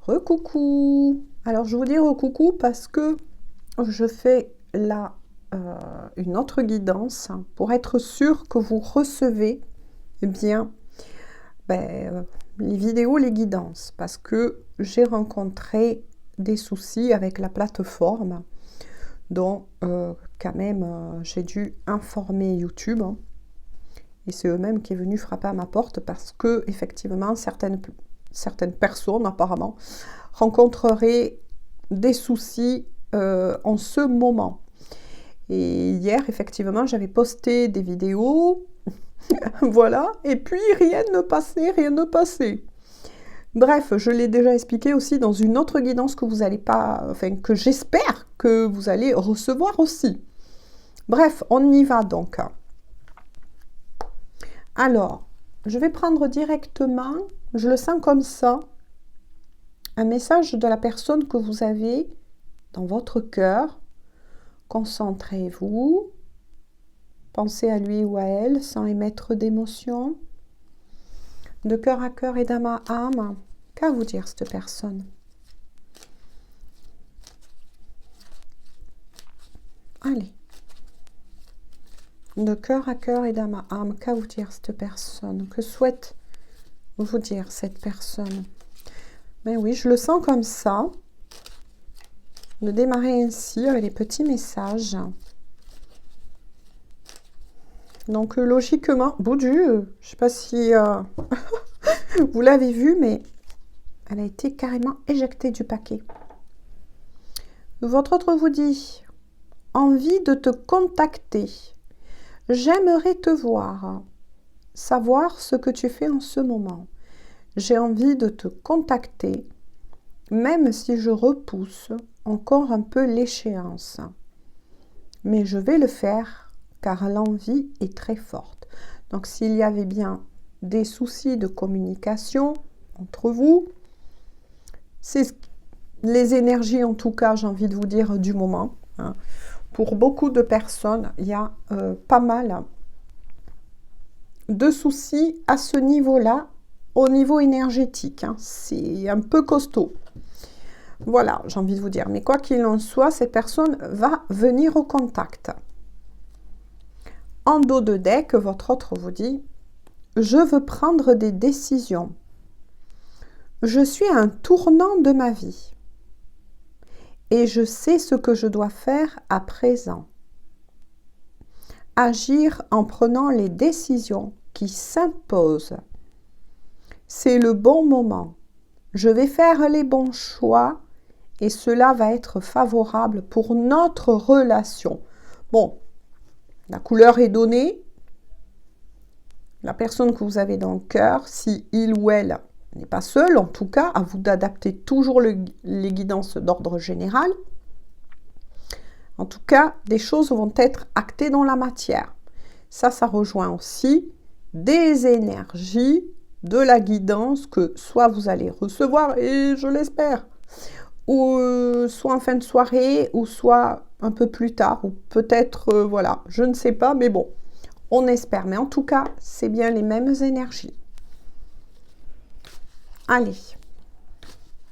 Recoucou. Alors je vous dis recoucou parce que je fais là une autre guidance pour être sûr que vous recevez bien les vidéos, les guidances, parce que j'ai rencontré des soucis avec la plateforme dont quand même j'ai dû informer YouTube, hein. Et c'est eux-mêmes qui est venu frapper à ma porte parce que effectivement certaines personnes apparemment rencontreraient des soucis en ce moment. Et hier, effectivement, j'avais posté des vidéos, voilà, et puis rien ne passait, rien ne passait. Bref, je l'ai déjà expliqué aussi dans une autre guidance que vous allez pas, enfin que j'espère que vous allez recevoir aussi. Bref, on y va donc. Alors, je vais prendre directement, je le sens comme ça, un message de la personne que vous avez dans votre cœur. Concentrez-vous, pensez à lui ou à elle sans émettre d'émotion. De cœur à cœur et d'âme à âme, qu'à vous dire cette personne? Allez. De cœur à cœur et d'âme à âme, qu'à vous dire cette personne? Que souhaite vous dire cette personne? Ben oui, je le sens comme ça. De démarrer ainsi avec les petits messages. Donc logiquement, bon Dieu, je ne sais pas si vous l'avez vu, mais elle a été carrément éjectée du paquet. Votre autre vous dit, envie de te contacter. J'aimerais te voir, savoir ce que tu fais en ce moment. J'ai envie de te contacter, même si je repousse encore un peu l'échéance. Mais je vais le faire car l'envie est très forte. Donc s'il y avait bien des soucis de communication entre vous, c'est les énergies en tout cas, j'ai envie de vous dire, du moment. Hein. Pour beaucoup de personnes, il y a pas mal de soucis à ce niveau-là, au niveau énergétique. Hein. C'est un peu costaud. Voilà, j'ai envie de vous dire. Mais quoi qu'il en soit, cette personne va venir au contact. En dos de deck, votre autre vous dit, je veux prendre des décisions. Je suis à un tournant de ma vie. Et je sais ce que je dois faire à présent. Agir en prenant les décisions qui s'imposent. C'est le bon moment. Je vais faire les bons choix et cela va être favorable pour notre relation. Bon, la couleur est donnée. La personne que vous avez dans le cœur, si il ou elle n'est pas seul, en tout cas, à vous d'adapter toujours les guidances d'ordre général. En tout cas, des choses vont être actées dans la matière. Ça rejoint aussi des énergies de la guidance que soit vous allez recevoir, et je l'espère, ou soit en fin de soirée, ou soit un peu plus tard, ou peut-être, voilà, je ne sais pas, mais bon, on espère. Mais en tout cas, c'est bien les mêmes énergies. Allez.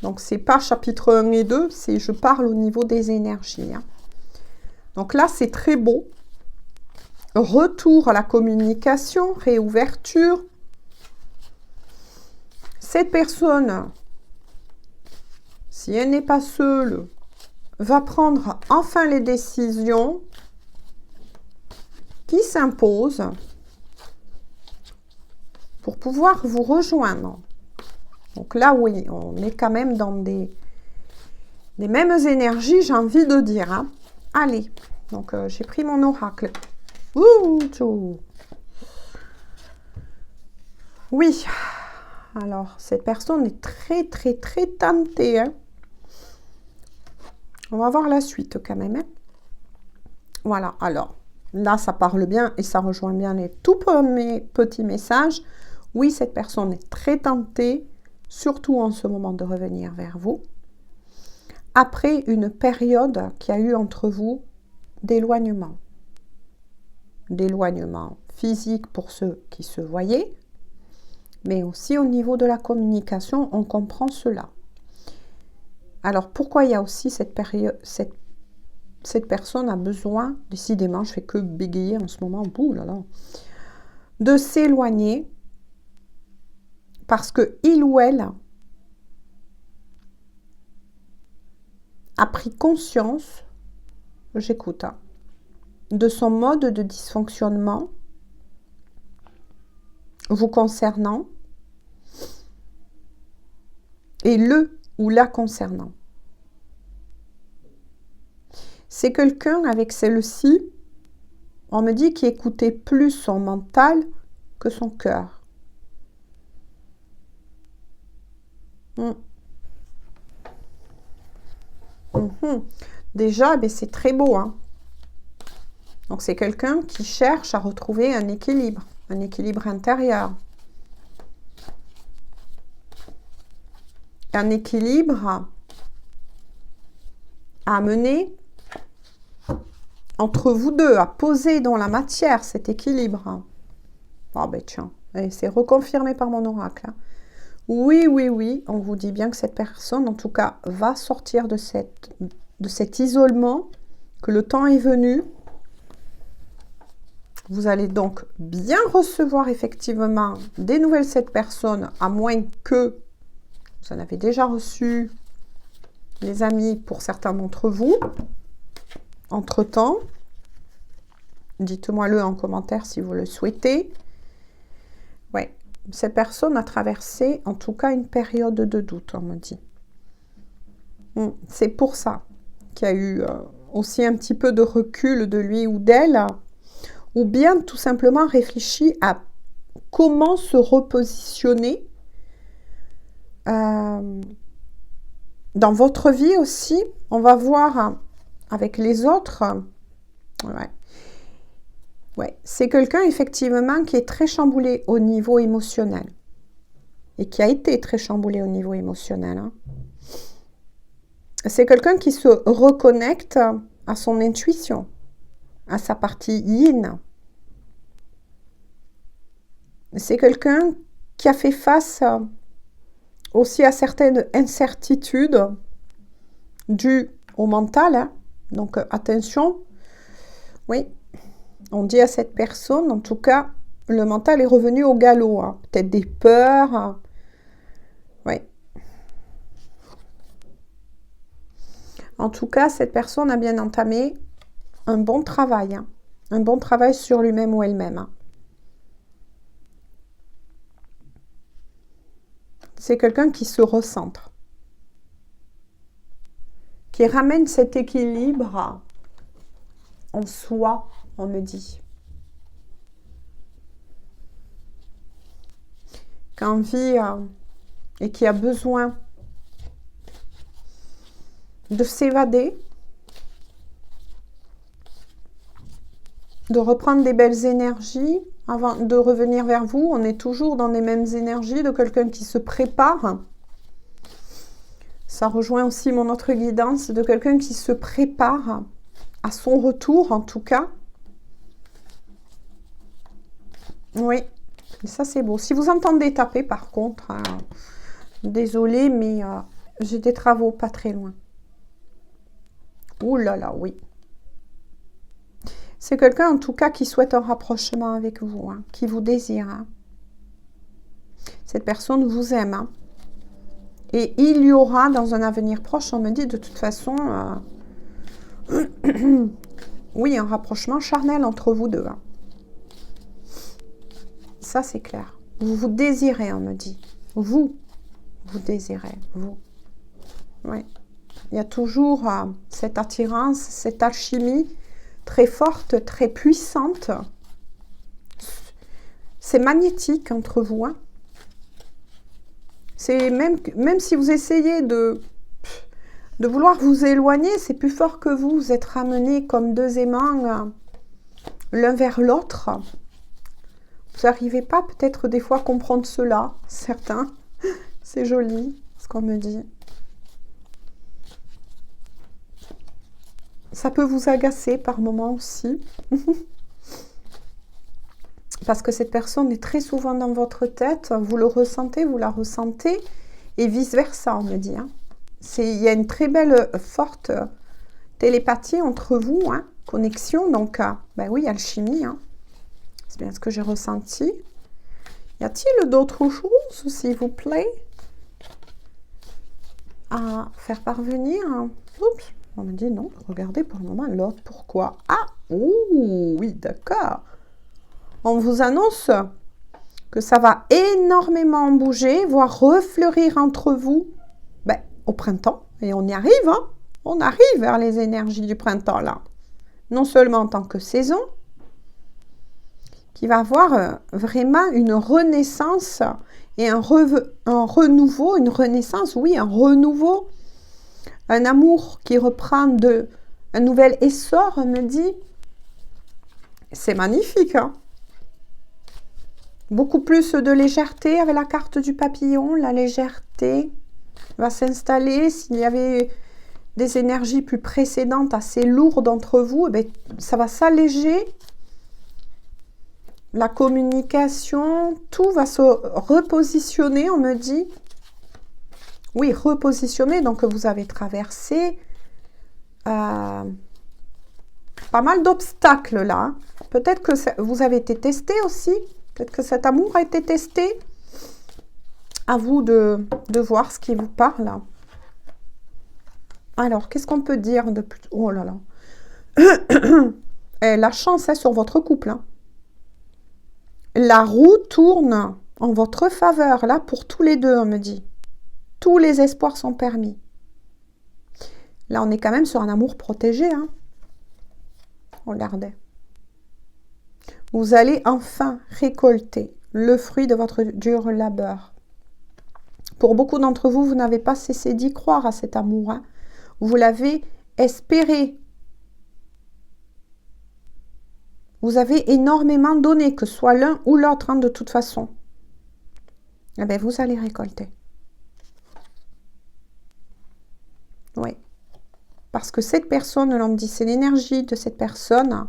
Donc, c'est pas chapitre 1 et 2, c'est je parle au niveau des énergies. Hein. Donc là, c'est très beau. Retour à la communication, réouverture. Cette personne, si elle n'est pas seule, va prendre enfin les décisions qui s'imposent pour pouvoir vous rejoindre. Donc là, oui, on est quand même dans des mêmes énergies, j'ai envie de dire. Hein. Allez, donc j'ai pris mon oracle. Ouh, oui, alors cette personne est très tentée. Hein. On va voir la suite quand même. Hein. Voilà, alors là ça parle bien et ça rejoint bien les tout premiers petits messages. Oui, cette personne est très tentée, surtout en ce moment de revenir vers vous. Après une période qu'il y a eu entre vous d'éloignement. D'éloignement physique pour ceux qui se voyaient, mais aussi au niveau de la communication, on comprend cela. Alors, pourquoi il y a aussi cette période, cette personne a besoin, décidément, je fais que bégayer en ce moment, ouh là là, de s'éloigner parce que il ou elle a pris conscience, j'écoute, hein, de son mode de dysfonctionnement vous concernant et le ou la concernant. C'est quelqu'un avec celle-ci, on me dit, qui écoutait plus son mental que son cœur. Déjà, ben, c'est très beau. Hein. Donc, c'est quelqu'un qui cherche à retrouver un équilibre intérieur. Un équilibre à amener entre vous deux, à poser dans la matière cet équilibre. Oh ben tiens, c'est reconfirmé par mon oracle. Hein. Oui, oui, oui, on vous dit bien que cette personne, en tout cas, va sortir de cet isolement, que le temps est venu. Vous allez donc bien recevoir effectivement des nouvelles de cette personne, à moins que vous en avez déjà reçu, les amis, pour certains d'entre vous. Entre-temps, dites-moi-le en commentaire si vous le souhaitez. Ouais, cette personne a traversé en tout cas une période de doute, on me dit. C'est pour ça qu'il y a eu aussi un petit peu de recul de lui ou d'elle, ou bien tout simplement réfléchir à comment se repositionner dans votre vie aussi. On va voir avec les autres. Ouais. C'est quelqu'un effectivement qui est très chamboulé au niveau émotionnel et qui a été très chamboulé au niveau émotionnel. Hein. C'est quelqu'un qui se reconnecte à son intuition, à sa partie yin. C'est quelqu'un qui a fait face aussi à certaines incertitudes dues au mental. Hein. Donc, attention. Oui, on dit à cette personne, en tout cas, le mental est revenu au galop. Hein. Peut-être des peurs. Hein. Oui. En tout cas, cette personne a bien entamé un bon travail. Hein. Un bon travail sur lui-même ou elle-même. Hein. C'est quelqu'un qui se recentre. Qui ramène cet équilibre en soi, on me dit. Qui a envie et qui a besoin de s'évader, de reprendre des belles énergies avant de revenir vers vous. On est toujours dans les mêmes énergies de quelqu'un qui se prépare. Ça rejoint aussi mon autre guidance de quelqu'un qui se prépare à son retour, en tout cas. Oui, ça c'est beau. Si vous entendez taper, par contre, désolée, mais j'ai des travaux pas très loin. Ouh là là, oui. C'est quelqu'un, en tout cas, qui souhaite un rapprochement avec vous, hein, qui vous désire. Hein. Cette personne vous aime. Hein. Et il y aura, dans un avenir proche, on me dit, de toute façon, oui, un rapprochement charnel entre vous deux. Hein. Ça, c'est clair. Vous vous désirez, on me dit. Vous désirez, vous. Oui. Il y a toujours cette attirance, cette alchimie très forte, très puissante. C'est magnétique entre vous. Hein. C'est même si vous essayez de vouloir vous éloigner, c'est plus fort que vous. Vous êtes ramenés comme deux aimants l'un vers l'autre. Vous n'arrivez pas peut-être des fois à comprendre cela, certains. C'est joli, ce qu'on me dit. Ça peut vous agacer par moments aussi. Parce que cette personne est très souvent dans votre tête. Vous le ressentez, vous la ressentez. Et vice-versa, on me dit. Hein. il y a une très belle, forte télépathie entre vous, hein, connexion. Donc, ben oui, alchimie, hein. C'est bien ce que j'ai ressenti. Y a-t-il d'autres choses, s'il vous plaît, à faire parvenir? Oups, on me dit non. Regardez pour le moment l'autre. Pourquoi? Ah, ouh, oui, d'accord. On vous annonce que ça va énormément bouger, voire refleurir entre vous au printemps. Et on y arrive, hein. On arrive vers les énergies du printemps, là. Non seulement en tant que saison, qui va avoir vraiment une renaissance et un renouveau, une renaissance, oui, un renouveau, un amour qui reprend un nouvel essor, on me dit. C'est magnifique, hein. Beaucoup plus de légèreté avec la carte du papillon. La légèreté va s'installer. S'il y avait des énergies plus précédentes assez lourdes entre vous, ça va s'alléger. La communication, tout va se repositionner, on me dit. Oui, repositionner, donc vous avez traversé pas mal d'obstacles là. Hein. Peut-être que vous avez été testé aussi. Peut-être que cet amour a été testé. À vous de voir ce qui vous parle. Alors, qu'est-ce qu'on peut dire de plus... Oh là là. Et la chance est sur votre couple. Hein. La roue tourne en votre faveur, là, pour tous les deux, on me dit. Tous les espoirs sont permis. Là, on est quand même sur un amour protégé. Hein. Regardez. Vous allez enfin récolter le fruit de votre dur labeur. Pour beaucoup d'entre vous, vous n'avez pas cessé d'y croire à cet amour. Hein. Vous l'avez espéré. Vous avez énormément donné, que ce soit l'un ou l'autre, hein, de toute façon. Eh bien, vous allez récolter. Oui. Parce que cette personne, l'on me dit, c'est l'énergie de cette personne,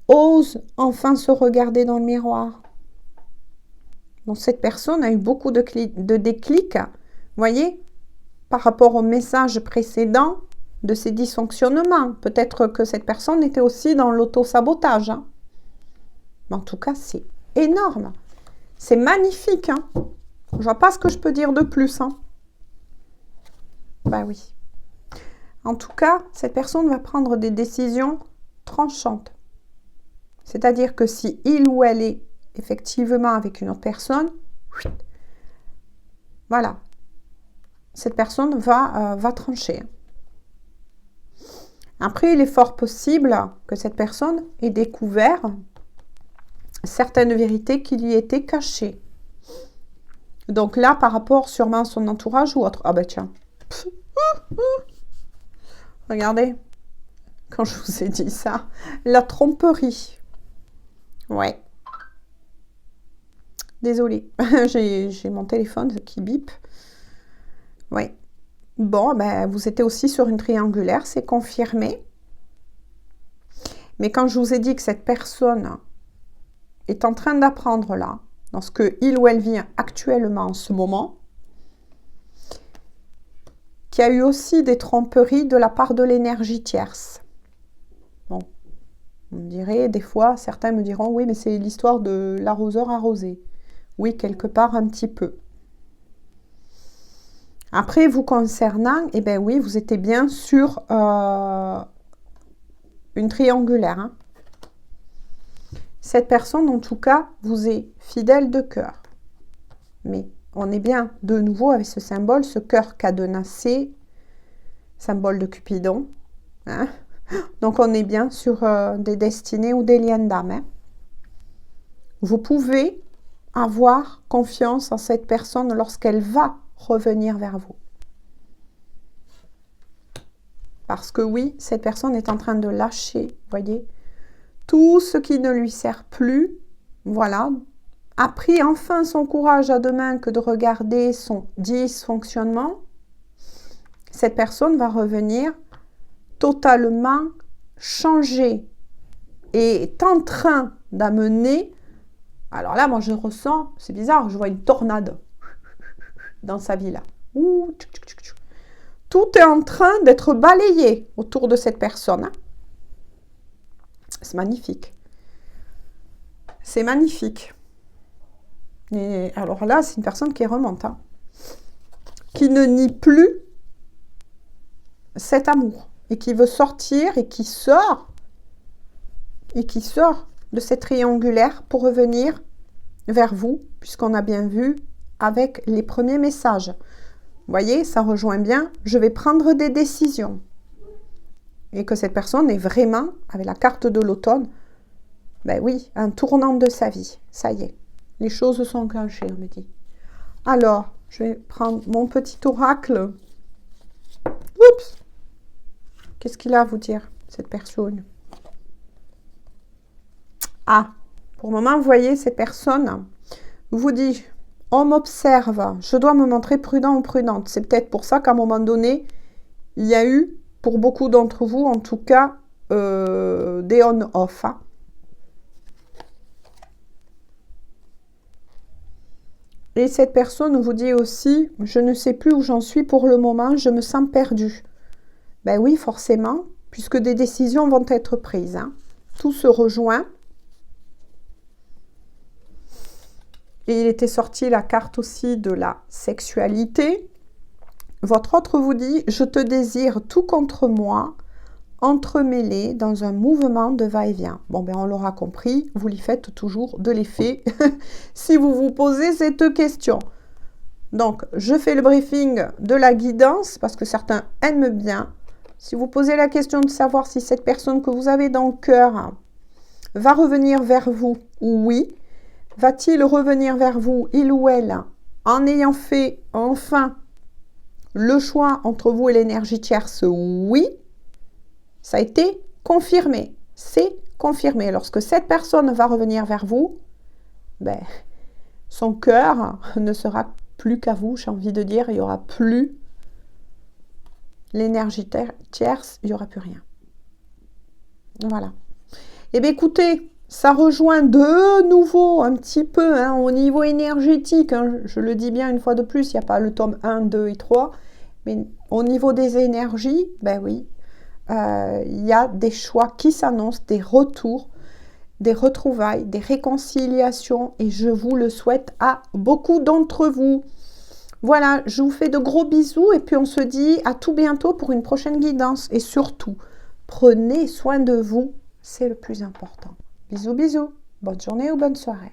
ose enfin se regarder dans le miroir. Donc, cette personne a eu beaucoup de déclics, vous voyez, par rapport au message précédent de ses dysfonctionnements. Peut-être que cette personne était aussi dans l'auto-sabotage. Hein. Mais en tout cas, c'est énorme. C'est magnifique. Hein. Je ne vois pas ce que je peux dire de plus. Hein. Ben oui. En tout cas, cette personne va prendre des décisions tranchantes. C'est-à-dire que si il ou elle est effectivement avec une autre personne, voilà, cette personne va trancher. Après, il est fort possible que cette personne ait découvert certaines vérités qui lui étaient cachées. Donc là, par rapport sûrement à son entourage ou autre. Ah ben tiens. Regardez, quand je vous ai dit ça, la tromperie. Ouais. Désolée, j'ai mon téléphone qui bip. Ouais. Bon, ben, vous étiez aussi sur une triangulaire, c'est confirmé. Mais quand je vous ai dit que cette personne est en train d'apprendre là, dans ce que il ou elle vit actuellement en ce moment, qu'il y a eu aussi des tromperies de la part de l'énergie tierce. Bon, on dirait, des fois, certains me diront, oui, mais c'est l'histoire de l'arroseur arrosé. Oui, quelque part, un petit peu. Après, vous concernant, eh bien oui, vous étiez bien sur une triangulaire. Hein. Cette personne, en tout cas, vous est fidèle de cœur. Mais on est bien de nouveau avec ce symbole, ce cœur cadenassé, symbole de Cupidon. Hein. Donc, on est bien sur des destinées ou des liens d'âme. Hein. Vous pouvez avoir confiance en cette personne lorsqu'elle va revenir vers vous. Parce que oui, cette personne est en train de lâcher, voyez, tout ce qui ne lui sert plus, voilà, a pris enfin son courage à deux mains que de regarder son dysfonctionnement. Cette personne va revenir totalement changée et est en train d'amener, alors là, moi je ressens, c'est bizarre, je vois une tornade dans sa vie là. Ouh, tchou, tchou, tchou. tout est en train d'être balayé autour de cette personne. Hein. C'est magnifique. C'est magnifique. Et alors là, c'est une personne qui remonte. Hein, qui ne nie plus cet amour. Et qui veut sortir et qui sort. Et qui sort de cette triangulaire pour revenir vers vous. Puisqu'on a bien vu avec les premiers messages. Vous voyez, ça rejoint bien. Je vais prendre des décisions. Et que cette personne est vraiment, avec la carte de l'automne, ben oui, un tournant de sa vie. Ça y est, les choses sont enclenchées, on me dit. Alors, je vais prendre mon petit oracle. Oups! Qu'est-ce qu'il a à vous dire, cette personne? Ah, pour le moment, vous voyez, cette personne vous dit, on m'observe, je dois me montrer prudent ou prudente. C'est peut-être pour ça qu'à un moment donné, il y a eu, pour beaucoup d'entre vous, en tout cas, des on-off. Hein. Et cette personne vous dit aussi, je ne sais plus où j'en suis pour le moment, je me sens perdue. Ben oui, forcément, puisque des décisions vont être prises. Hein. Tout se rejoint. Et il était sorti la carte aussi de la sexualité. Votre autre vous dit, je te désire tout contre moi, entremêlé dans un mouvement de va-et-vient. Bon, ben on l'aura compris, vous lui faites toujours de l'effet si vous vous posez cette question. Donc, je fais le briefing de la guidance parce que certains aiment bien. Si vous posez la question de savoir si cette personne que vous avez dans le cœur va revenir vers vous, oui. Va-t-il revenir vers vous, il ou elle, en ayant fait enfin le choix entre vous et l'énergie tierce? Oui. Ça a été confirmé. C'est confirmé. Lorsque cette personne va revenir vers vous, ben, son cœur ne sera plus qu'à vous, j'ai envie de dire. Il n'y aura plus l'énergie tierce, il n'y aura plus rien. Voilà. Eh bien, écoutez, ça rejoint de nouveau un petit peu hein, au niveau énergétique. Hein, je le dis bien une fois de plus, il n'y a pas le tome 1, 2 et 3. Mais au niveau des énergies, ben oui, il y a des choix qui s'annoncent, des retours, des retrouvailles, des réconciliations. Et je vous le souhaite à beaucoup d'entre vous. Voilà, je vous fais de gros bisous et puis on se dit à tout bientôt pour une prochaine guidance. Et surtout, prenez soin de vous, c'est le plus important. Bisous, bisous. Bonne journée ou bonne soirée.